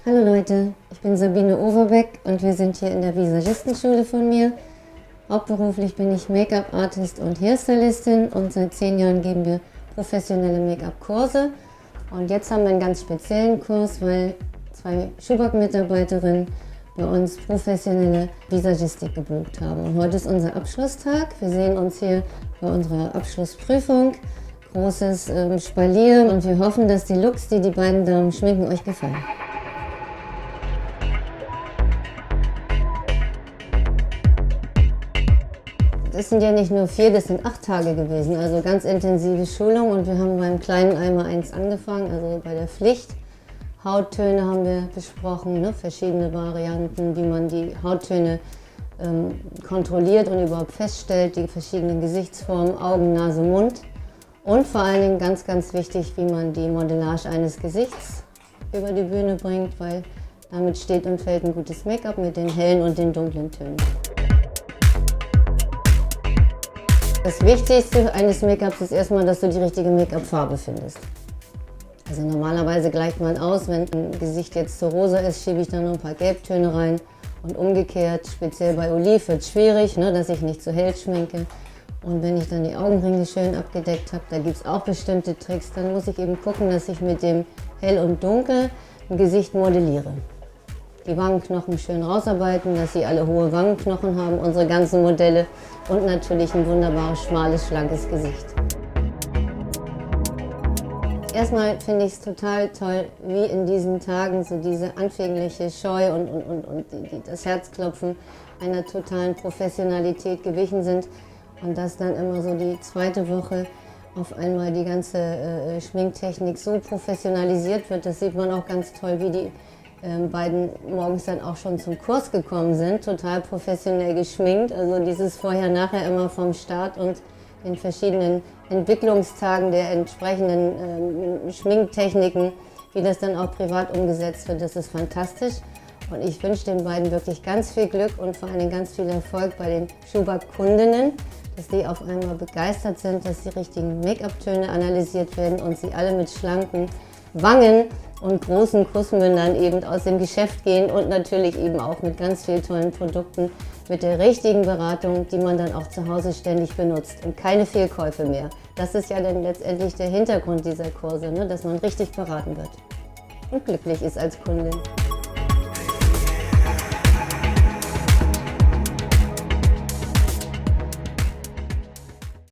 Hallo Leute, ich bin Sabine Overbeck und wir sind hier in der Visagistenschule von mir. Hauptberuflich bin ich Make-up-Artist und Hairstylistin und seit 10 Jahren geben wir professionelle Make-up-Kurse. Und jetzt haben wir einen ganz speziellen Kurs, weil 2 Schuback-Mitarbeiterinnen bei uns professionelle Visagistik gebucht haben. Und heute ist unser Abschlusstag. Wir sehen uns hier bei unserer Abschlussprüfung. Großes Spalier und wir hoffen, dass die Looks, die die beiden Damen schminken, euch gefallen. Das sind ja nicht nur 4, das sind 8 Tage gewesen, also ganz intensive Schulung und wir haben beim kleinen Eimer 1 angefangen, also bei der Pflicht. Hauttöne haben wir besprochen, ne? Verschiedene Varianten, wie man die Hauttöne kontrolliert und überhaupt feststellt, die verschiedenen Gesichtsformen, Augen, Nase, Mund und vor allen Dingen ganz, ganz wichtig, wie man die Modellage eines Gesichts über die Bühne bringt, weil damit steht und fällt ein gutes Make-up mit den hellen und den dunklen Tönen. Das Wichtigste eines Make-ups ist erstmal, dass du die richtige Make-up-Farbe findest. Also normalerweise gleicht man aus, wenn ein Gesicht jetzt zu rosa ist, schiebe ich da noch ein paar Gelbtöne rein. Und umgekehrt, speziell bei Oliv wird es schwierig, ne, dass ich nicht zu hell schminke. Und wenn ich dann die Augenringe schön abgedeckt habe, da gibt es auch bestimmte Tricks, dann muss ich eben gucken, dass ich mit dem Hell und Dunkel ein Gesicht modelliere. Die Wangenknochen schön rausarbeiten, dass sie alle hohe Wangenknochen haben, unsere ganzen Modelle. Und natürlich ein wunderbares, schmales, schlankes Gesicht. Erstmal finde ich es total toll, wie in diesen Tagen so diese anfängliche Scheu und das Herzklopfen einer totalen Professionalität gewichen sind. Und dass dann immer so die zweite Woche auf einmal die ganze Schminktechnik so professionalisiert wird. Das sieht man auch ganz toll, wie die beiden morgens dann auch schon zum Kurs gekommen sind, total professionell geschminkt. Also dieses Vorher-Nachher immer vom Start und den verschiedenen Entwicklungstagen der entsprechenden Schminktechniken, wie das dann auch privat umgesetzt wird, das ist fantastisch. Und ich wünsche den beiden wirklich ganz viel Glück und vor allem ganz viel Erfolg bei den Schuback-Kundinnen, dass die auf einmal begeistert sind, dass die richtigen Make-up-Töne analysiert werden und sie alle mit schlanken Wangen und großen Kussmündern eben aus dem Geschäft gehen und natürlich eben auch mit ganz vielen tollen Produkten, mit der richtigen Beratung, die man dann auch zu Hause ständig benutzt und keine Fehlkäufe mehr. Das ist ja dann letztendlich der Hintergrund dieser Kurse, ne? Dass man richtig beraten wird und glücklich ist als Kundin.